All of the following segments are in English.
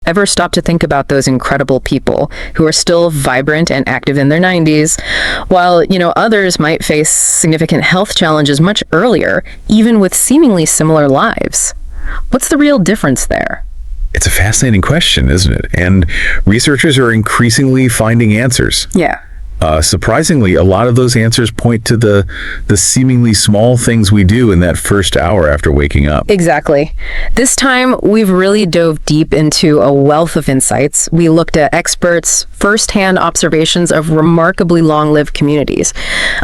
Ever stop to think about those incredible people who are still vibrant and active in their 90s, while, others might face significant health challenges much earlier, even with seemingly similar lives? What's the real difference there? It's a fascinating question, isn't it? And researchers are increasingly finding answers. Yeah. Surprisingly, a lot of those answers point to the seemingly small things we do in that first hour after waking up. Exactly. This time, we've really dove deep into a wealth of insights. We looked at experts' firsthand observations of remarkably long-lived communities.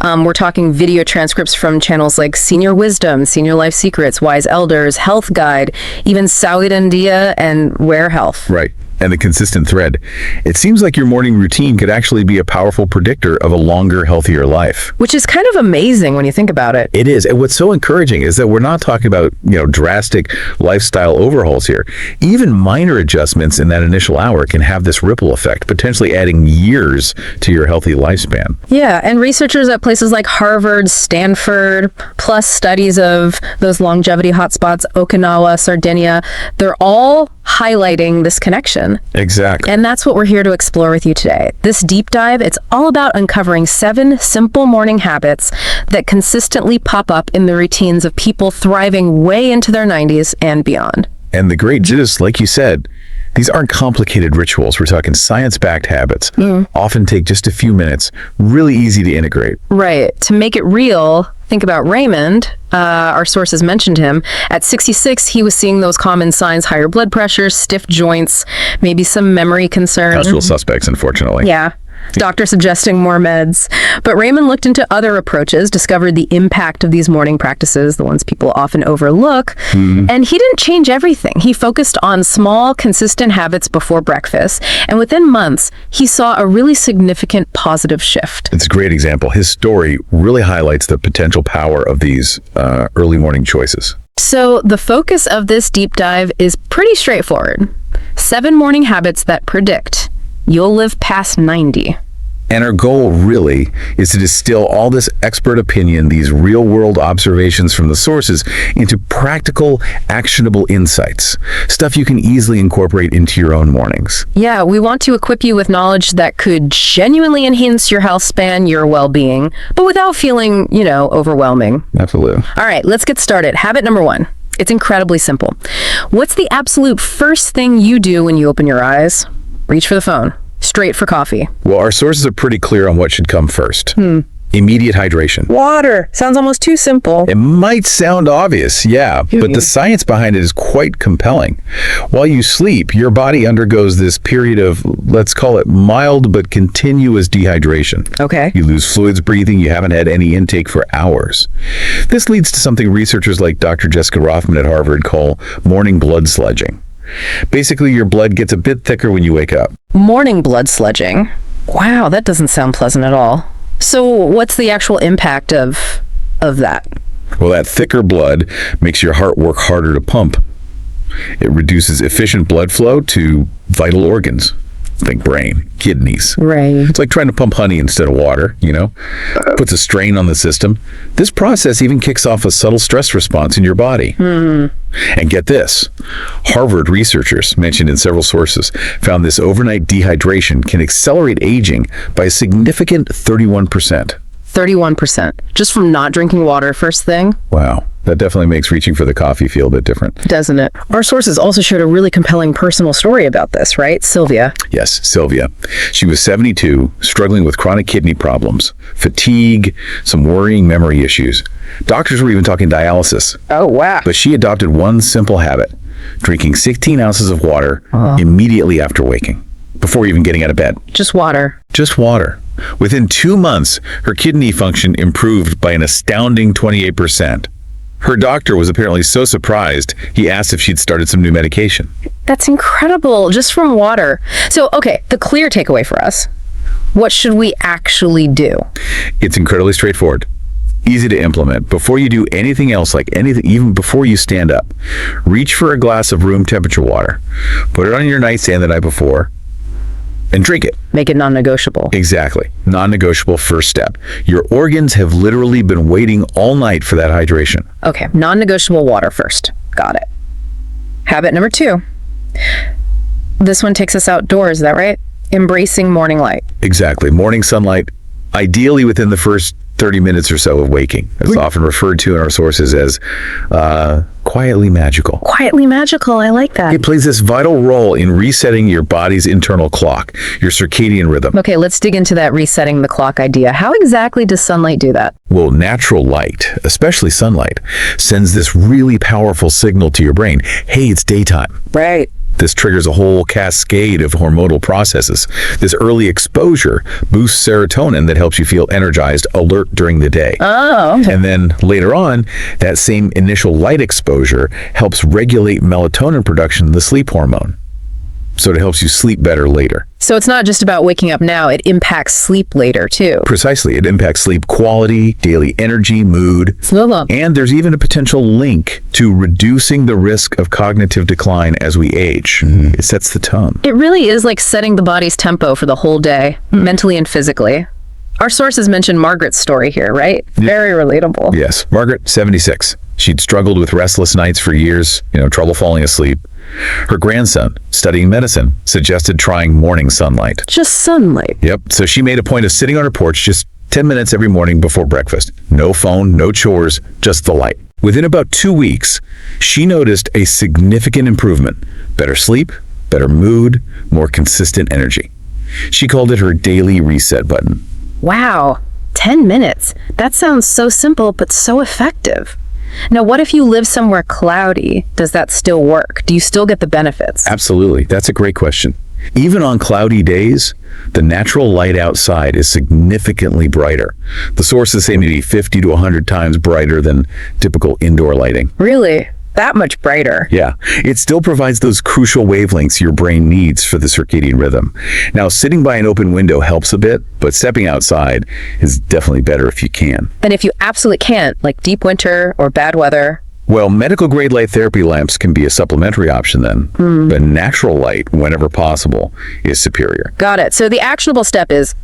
We're talking video transcripts from channels like Senior Wisdom, Senior Life Secrets, Wise Elders, Health Guide, even Saud India and Rare Health. Right. And the consistent thread. It seems like your morning routine could actually be a powerful predictor of a longer, healthier life. Which is kind of amazing when you think about it. It is. And what's so encouraging is that we're not talking about, drastic lifestyle overhauls here. Even minor adjustments in that initial hour can have this ripple effect, potentially adding years to your healthy lifespan. Yeah, and researchers at places like Harvard, Stanford, plus studies of those longevity hotspots, Okinawa, Sardinia, they're all highlighting this connection. Exactly. And that's what we're here to explore with you today. This deep dive, it's all about uncovering 7 simple morning habits that consistently pop up in the routines of people thriving way into their 90s and beyond. And the great news, like you said, these aren't complicated rituals. We're talking science-backed habits. Often take just a few minutes, really easy to integrate. Right. To make it real, think about Raymond. Our sources mentioned him. At 66, he was seeing those common signs: higher blood pressure, stiff joints, maybe some memory concerns. Usual suspects, unfortunately. Yeah. Doctor suggesting more meds. But Raymond looked into other approaches, discovered the impact of these morning practices, the ones people often overlook, and he didn't change everything. He focused on small, consistent habits before breakfast, and within months, he saw a really significant positive shift. It's a great example. His story really highlights the potential power of these early morning choices. So the focus of this deep dive is pretty straightforward. 7 morning habits that predict you'll live past 90. And our goal really is to distill all this expert opinion, these real-world observations from the sources, into practical, actionable insights. Stuff you can easily incorporate into your own mornings. Yeah, we want to equip you with knowledge that could genuinely enhance your health span, your well-being, but without feeling, overwhelming. Absolutely. All right, let's get started. Habit number 1. It's incredibly simple. What's the absolute first thing you do when you open your eyes? Reach for the phone. Straight for coffee. Well, our sources are pretty clear on what should come first. Immediate hydration. Water. Sounds almost too simple. It might sound obvious, yeah, but the science behind it is quite compelling. While you sleep, your body undergoes this period of, let's call it mild but continuous dehydration. Okay. You lose fluids breathing, you haven't had any intake for hours. This leads to something researchers like Dr. Jessica Rothman at Harvard call morning blood sludging. Basically, your blood gets a bit thicker when you wake up. Morning blood sludging. Wow, that doesn't sound pleasant at all. So what's the actual impact of that? Well, that thicker blood makes your heart work harder to pump. It reduces efficient blood flow to vital organs. Think brain, kidneys. Right. It's like trying to pump honey instead of water, Puts a strain on the system. This process even kicks off a subtle stress response in your body. And get this, Harvard researchers, mentioned in several sources, found this overnight dehydration can accelerate aging by a significant 31%. 31%. Just from not drinking water first thing? Wow. That definitely makes reaching for the coffee feel a bit different. Doesn't it? Our sources also shared a really compelling personal story about this, right? Sylvia. Yes, Sylvia. She was 72, struggling with chronic kidney problems, fatigue, some worrying memory issues. Doctors were even talking dialysis. Oh, wow. But she adopted one simple habit: drinking 16 ounces of water immediately after waking, before even getting out of bed. Just water. Just water. Within 2 months, her kidney function improved by an astounding 28%. Her doctor was apparently so surprised, he asked if she'd started some new medication. That's incredible, just from water. So, okay, the clear takeaway for us. What should we actually do? It's incredibly straightforward. Easy to implement. Before you do anything else, even before you stand up, reach for a glass of room temperature water. Put it on your nightstand the night before, and drink it. Make it non-negotiable. Exactly. Non-negotiable first step. Your organs have literally been waiting all night for that hydration. Okay, non-negotiable water first. Got it. Habit number 2. This one takes us outdoors, is that right? Embracing morning light. Exactly. Morning sunlight, ideally within the first 30 minutes or so of waking. It's often referred to in our sources as quietly magical. Quietly magical, I like that. It plays this vital role in resetting your body's internal clock, your circadian rhythm. Okay, let's dig into that resetting the clock idea. How exactly does sunlight do that? Well, natural light, especially sunlight, sends this really powerful signal to your brain. Hey, it's daytime. Right. This triggers a whole cascade of hormonal processes. This early exposure boosts serotonin that helps you feel energized, alert during the day. Oh, okay. And then later on, that same initial light exposure helps regulate melatonin production, the sleep hormone. So it helps you sleep better later. So it's not just about waking up now, it impacts sleep later too. Precisely. It impacts sleep quality, daily energy, mood, and there's even a potential link to reducing the risk of cognitive decline as we age. It sets the tone. It really is like setting the body's tempo for the whole day, mentally and physically. Our sources mentioned Margaret's story here, right? Very relatable. Yes. Margaret, 76. She'd struggled with restless nights for years, trouble falling asleep. Her grandson, studying medicine, suggested trying morning sunlight. Just sunlight. Yep. So she made a point of sitting on her porch just 10 minutes every morning before breakfast. No phone, no chores, just the light. Within about 2 weeks, she noticed a significant improvement. Better sleep, better mood, more consistent energy. She called it her daily reset button. Wow, 10 minutes. That sounds so simple, but so effective. Now, what if you live somewhere cloudy? Does that still work? Do you still get the benefits? Absolutely. That's a great question. Even on cloudy days, the natural light outside is significantly brighter. The sources say maybe 50 to 100 times brighter than typical indoor lighting. Really? That much brighter? Yeah. It still provides those crucial wavelengths your brain needs for the circadian rhythm. Now, sitting by an open window helps a bit, but stepping outside is definitely better if you can. And if you absolutely can't, like deep winter or bad weather? Well, medical-grade light therapy lamps can be a supplementary option then, but natural light, whenever possible, is superior. Got it. So the actionable step is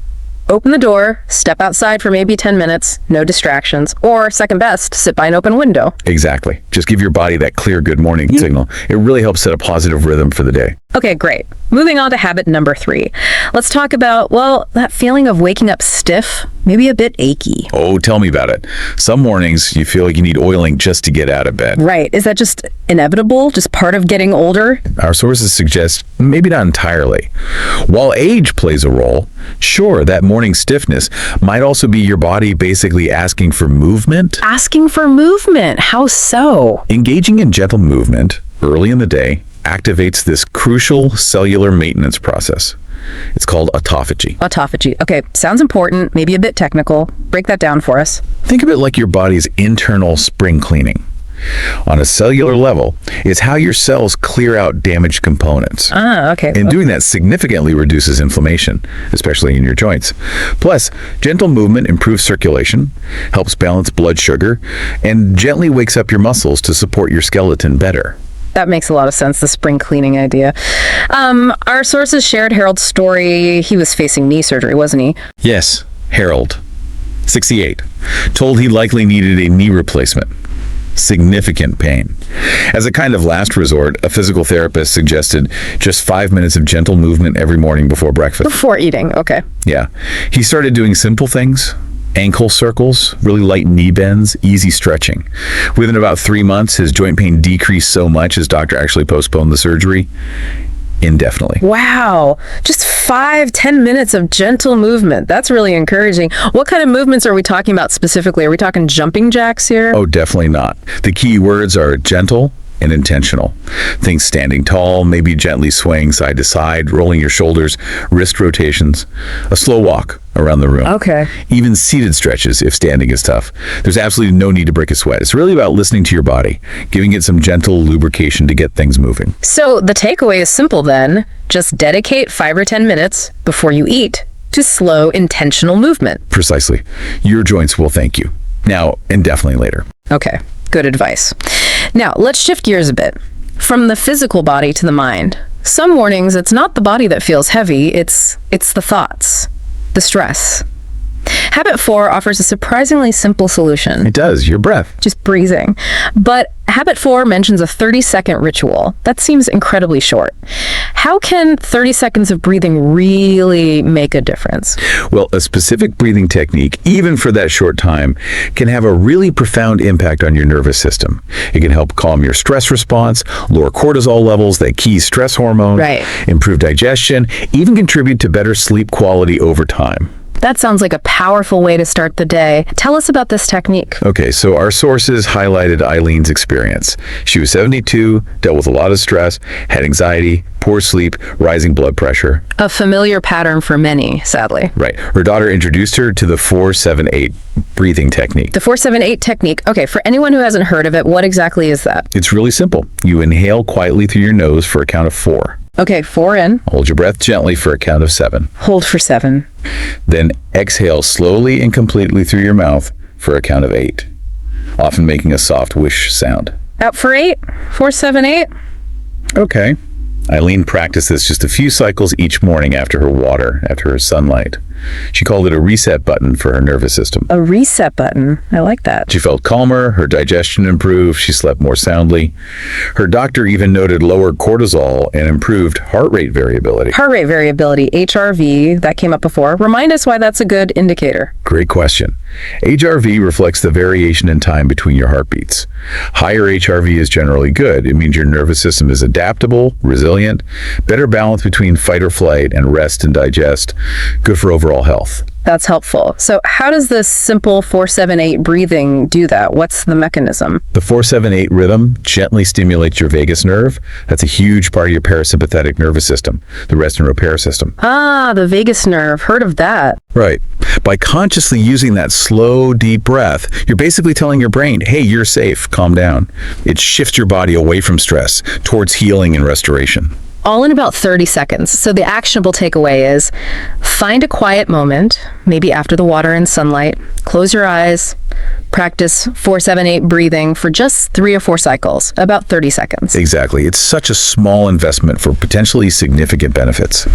open the door, step outside for maybe 10 minutes, no distractions, or second best, sit by an open window. Exactly. Just give your body that clear good morning signal. It really helps set a positive rhythm for the day. Okay, great. Moving on to habit number 3. Let's talk about, that feeling of waking up stiff, maybe a bit achy. Oh, tell me about it. Some mornings you feel like you need oiling just to get out of bed. Right. Is that just inevitable? Just part of getting older? Our sources suggest maybe not entirely. While age plays a role, sure, that morning stiffness might also be your body basically asking for movement. Asking for movement? How so? Engaging in gentle movement early in the day activates this crucial cellular maintenance process. It's called autophagy. Autophagy. Okay, sounds important, maybe a bit technical. Break that down for us. Think of it like your body's internal spring cleaning. On a cellular level, it's how your cells clear out damaged components. Okay. And doing that significantly reduces inflammation, especially in your joints. Plus, gentle movement improves circulation, helps balance blood sugar, and gently wakes up your muscles to support your skeleton better. That makes a lot of sense, the spring cleaning idea. Our sources shared Harold's story. He was facing knee surgery, wasn't he? Yes, Harold, 68, told he likely needed a knee replacement. Significant pain. As a kind of last resort, a physical therapist suggested just 5 minutes of gentle movement every morning before breakfast. Before eating, okay. Yeah. He started doing simple things. Ankle circles, really light knee bends, easy stretching. Within about 3 months, his joint pain decreased so much his doctor actually postponed the surgery indefinitely. Wow. Just 5-10 minutes of gentle movement. That's really encouraging. What kind of movements are we talking about specifically? Are we talking jumping jacks here? Oh, definitely not. The key words are gentle and intentional. Think standing tall, maybe gently swaying side to side, rolling your shoulders, wrist rotations, a slow walk around the room. Okay. Even seated stretches if standing is tough. There's absolutely no need to break a sweat. It's really about listening to your body, giving it some gentle lubrication to get things moving. So the takeaway is simple then. Just dedicate 5 or 10 minutes before you eat to slow, intentional movement. Precisely. Your joints will thank you. Now, and definitely later. Okay. Good advice. Now, let's shift gears a bit. From the physical body to the mind. Some mornings, it's not the body that feels heavy, it's the thoughts, the stress. Habit 4 offers a surprisingly simple solution. It does. Your breath. Just breathing. But Habit 4 mentions a 30-second ritual. That seems incredibly short. How can 30 seconds of breathing really make a difference? Well, a specific breathing technique, even for that short time, can have a really profound impact on your nervous system. It can help calm your stress response, lower cortisol levels, that key stress hormone, improve digestion, even contribute to better sleep quality over time. That sounds like a powerful way to start the day. Tell us about this technique. Okay, so our sources highlighted Eileen's experience. She was 72, dealt with a lot of stress, had anxiety, poor sleep, rising blood pressure. A familiar pattern for many, sadly. Right. Her daughter introduced her to the 4-7-8 breathing technique. The 4-7-8 technique. Okay, for anyone who hasn't heard of it, what exactly is that? It's really simple. You inhale quietly through your nose for a count of 4. Okay, 4 in. Hold your breath gently for a count of 7. Hold for 7. Then exhale slowly and completely through your mouth for a count of 8, often making a soft whoosh sound. Out for 8? 4, 7, 8? Okay. Eileen practiced this just a few cycles each morning after her sunlight. She called it a reset button for her nervous system. A reset button. I like that. She felt calmer, her digestion improved, she slept more soundly. Her doctor even noted lower cortisol and improved heart rate variability. Heart rate variability, HRV, that came up before. Remind us why that's a good indicator. Great question. HRV reflects the variation in time between your heartbeats. Higher HRV is generally good. It means your nervous system is adaptable, resilient, better balance between fight or flight and rest and digest, good for overall health. That's helpful. So how does this simple 4-7-8 breathing do that? What's the mechanism? The 4-7-8 rhythm gently stimulates your vagus nerve. That's a huge part of your parasympathetic nervous system, the rest and repair system. Ah, the vagus nerve. Heard of that. Right. By consciously using that slow, deep breath, you're basically telling your brain, hey, you're safe, calm down. It shifts your body away from stress towards healing and restoration. All in about 30 seconds. So the actionable takeaway is find a quiet moment, maybe after the water and sunlight, close your eyes, practice 4-7-8 breathing for just 3 or 4 cycles, about 30 seconds. Exactly. It's such a small investment for potentially significant benefits,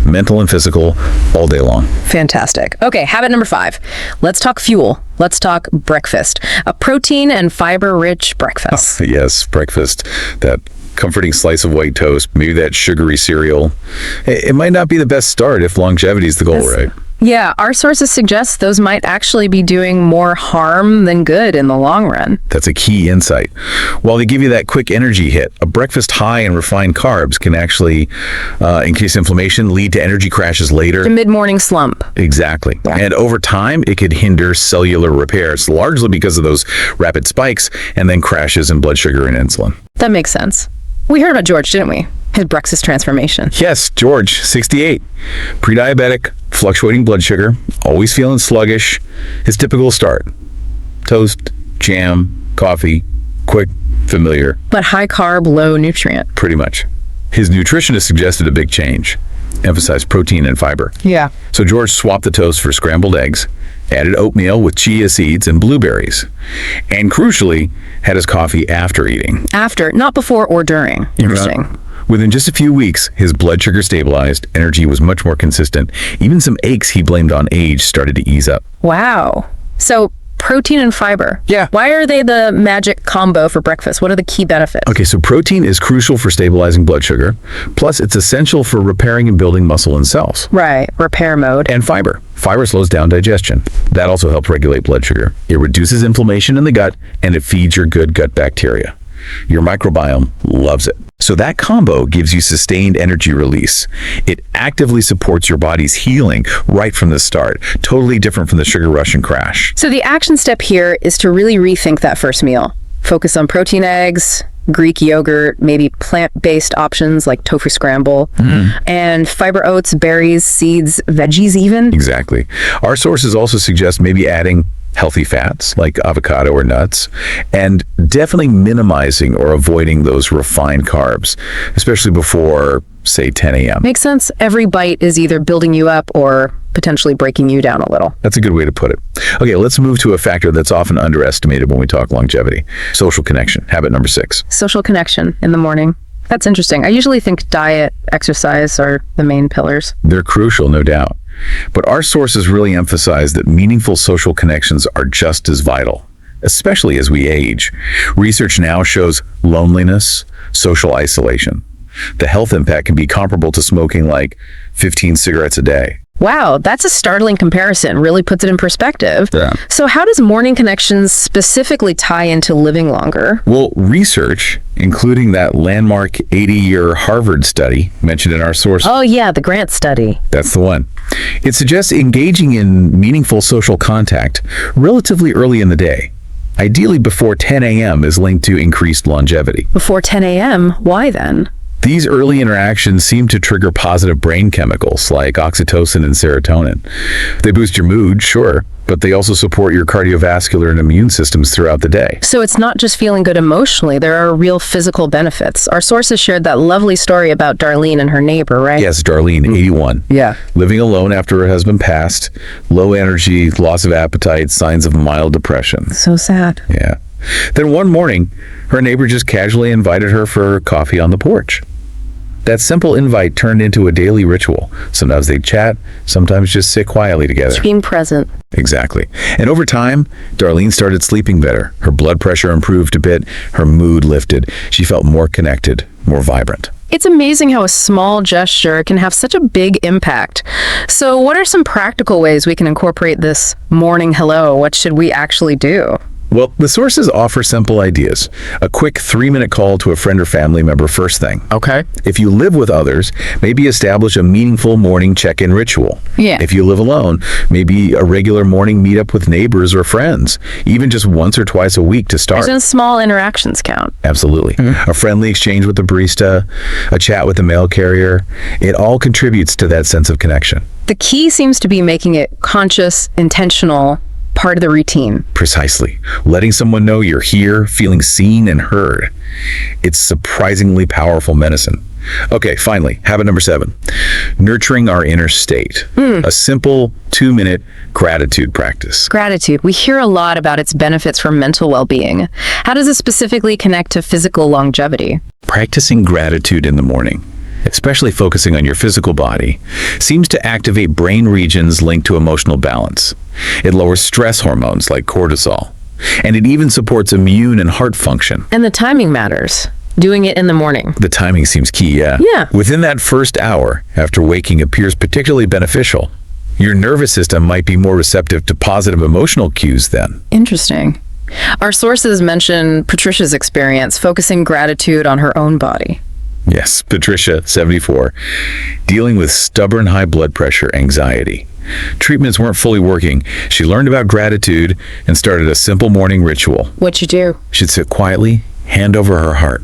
mental and physical, all day long. Fantastic. Okay, habit number 5. Let's talk fuel. Let's talk breakfast. A protein and fiber-rich breakfast. Yes, breakfast. That comforting slice of white toast, maybe that sugary cereal. It might not be the best start if longevity is the goal, right? Yeah, our sources suggest those might actually be doing more harm than good in the long run. That's a key insight. While they give you that quick energy hit, a breakfast high in refined carbs can actually increase inflammation, lead to energy crashes later. A mid-morning slump. Exactly. Yeah. And over time, it could hinder cellular repairs, largely because of those rapid spikes and then crashes in blood sugar and insulin. That makes sense. We heard about George, didn't we? His breakfast transformation. Yes, George, 68. Pre-diabetic, fluctuating blood sugar, always feeling sluggish. His typical start. Toast, jam, coffee, quick, familiar. But high carb, low nutrient. Pretty much. His nutritionist suggested a big change. Emphasized protein and fiber. Yeah. So George swapped the toast for scrambled eggs, added oatmeal with chia seeds and blueberries, and crucially, had his coffee after eating. After, not before or during. Interesting. Within just a few weeks, his blood sugar stabilized, energy was much more consistent. Even some aches he blamed on age started to ease up. Wow. So protein and fiber. Yeah. Why are they the magic combo for breakfast? What are the key benefits? Okay, so protein is crucial for stabilizing blood sugar. Plus, it's essential for repairing and building muscle and cells. Right, repair mode. And fiber. Fiber slows down digestion. That also helps regulate blood sugar. It reduces inflammation in the gut, and it feeds your good gut bacteria. Your microbiome loves it. So that combo gives you sustained energy release. It actively supports your body's healing right from the start. Totally different from the sugar rush and crash. So the action step here is to really rethink that first meal. Focus on protein eggs, Greek yogurt, maybe plant-based options like tofu scramble, and fiber oats, berries, seeds, veggies even. Exactly. Our sources also suggest maybe adding healthy fats like avocado or nuts, and definitely minimizing or avoiding those refined carbs, especially before, say, 10 a.m. Makes sense. Every bite is either building you up or potentially breaking you down a little. That's a good way to put it. Okay, let's move to a factor that's often underestimated when we talk longevity. Social connection, habit number 6. Social connection in the morning. That's interesting. I usually think diet, exercise are the main pillars. They're crucial, no doubt. But our sources really emphasize that meaningful social connections are just as vital, especially as we age. Research now shows loneliness, social isolation. The health impact can be comparable to smoking like 15 cigarettes a day. Wow, that's a startling comparison. Really puts it in perspective. Yeah. So how does morning connections specifically tie into living longer? Well, research, including that landmark 80-year Harvard study mentioned in our source. Oh yeah, the Grant study. That's the one. It suggests engaging in meaningful social contact relatively early in the day. Ideally before 10 a.m. is linked to increased longevity. Before 10 a.m., why then? These early interactions seem to trigger positive brain chemicals like oxytocin and serotonin. They boost your mood, sure, but they also support your cardiovascular and immune systems throughout the day. So it's not just feeling good emotionally, there are real physical benefits. Our sources shared that lovely story about Darlene and her neighbor, right? Yes, Darlene, 81. Yeah. Living alone after her husband passed, low energy, loss of appetite, signs of mild depression. So sad. Yeah. Then one morning, her neighbor just casually invited her for coffee on the porch. That simple invite turned into a daily ritual. Sometimes they'd chat, sometimes just sit quietly together. Being present. Exactly. And over time, Darlene started sleeping better. Her blood pressure improved a bit. Her mood lifted. She felt more connected, more vibrant. It's amazing how a small gesture can have such a big impact. So what are some practical ways we can incorporate this morning hello? What should we actually do? Well, the sources offer simple ideas. A quick 3-minute call to a friend or family member first thing. Okay. If you live with others, maybe establish a meaningful morning check-in ritual. Yeah. If you live alone, maybe a regular morning meetup with neighbors or friends, even just once or twice a week to start. Doesn't small interactions count? Absolutely. A friendly exchange with the barista, a chat with the mail carrier, it all contributes to that sense of connection. The key seems to be making it conscious, intentional, part of the routine. Precisely. Letting someone know you're here, feeling seen and heard. It's surprisingly powerful medicine. Okay, finally, habit number 7. Nurturing our inner state. A simple 2-minute gratitude practice. Gratitude. We hear a lot about its benefits for mental well-being. How does it specifically connect to physical longevity? Practicing gratitude in the morning, especially focusing on your physical body, seems to activate brain regions linked to emotional balance. It lowers stress hormones like cortisol, and it even supports immune and heart function. And the timing matters. Doing it in the morning. The timing seems key, yeah. Yeah. Within that first hour after waking appears particularly beneficial. Your nervous system might be more receptive to positive emotional cues then. Interesting. Our sources mention Patricia's experience focusing gratitude on her own body. Yes, Patricia, 74, dealing with stubborn high blood pressure, anxiety. Treatments weren't fully working. She learned about gratitude and started a simple morning ritual. What'd you do? She'd sit quietly, hand over her heart,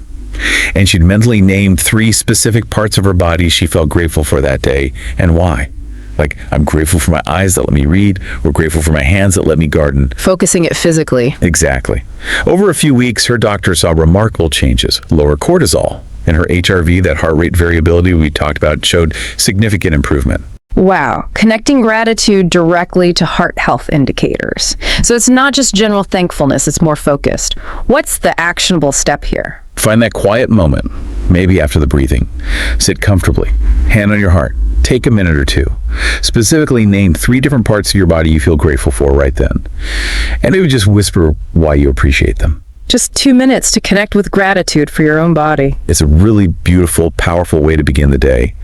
and she'd mentally name 3 specific parts of her body she felt grateful for that day and why. Like, I'm grateful for my eyes that let me read, or grateful for my hands that let me garden. Focusing it physically. Exactly. Over a few weeks, her doctor saw remarkable changes. Lower cortisol, and her HRV, that heart rate variability we talked about, showed significant improvement. Wow. Connecting gratitude directly to heart health indicators. So it's not just general thankfulness, it's more focused. What's the actionable step here? Find that quiet moment, maybe after the breathing. Sit comfortably, hand on your heart. Take a minute or 2. Specifically name 3 different parts of your body you feel grateful for right then. And maybe just whisper why you appreciate them. Just 2 minutes to connect with gratitude for your own body. It's a really beautiful, powerful way to begin the day.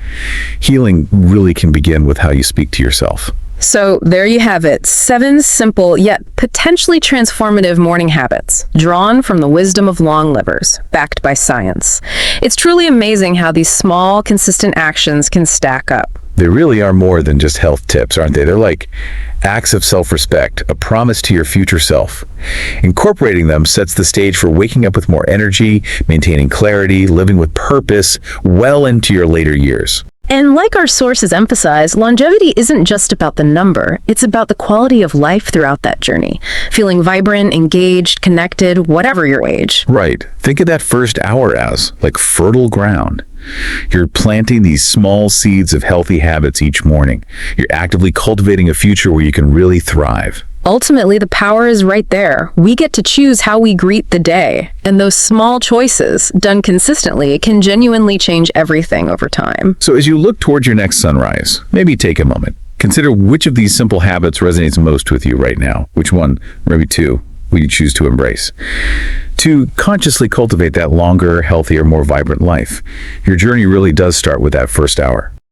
Healing really can begin with how you speak to yourself. So there you have it, 7 simple yet potentially transformative morning habits, drawn from the wisdom of long livers, backed by science. It's truly amazing how these small, consistent actions can stack up. They really are more than just health tips, aren't they? They're like acts of self-respect, a promise to your future self. Incorporating them sets the stage for waking up with more energy, maintaining clarity, living with purpose well into your later years. And like our sources emphasize, longevity isn't just about the number, it's about the quality of life throughout that journey. Feeling vibrant, engaged, connected, whatever your age. Right. Think of that first hour as like fertile ground. You're planting these small seeds of healthy habits each morning. You're actively cultivating a future where you can really thrive. Ultimately, the power is right there. We get to choose how we greet the day. And those small choices, done consistently, can genuinely change everything over time. So as you look towards your next sunrise, maybe take a moment. Consider which of these simple habits resonates most with you right now. Which one, maybe two, will you choose to embrace? To consciously cultivate that longer, healthier, more vibrant life. Your journey really does start with that first hour.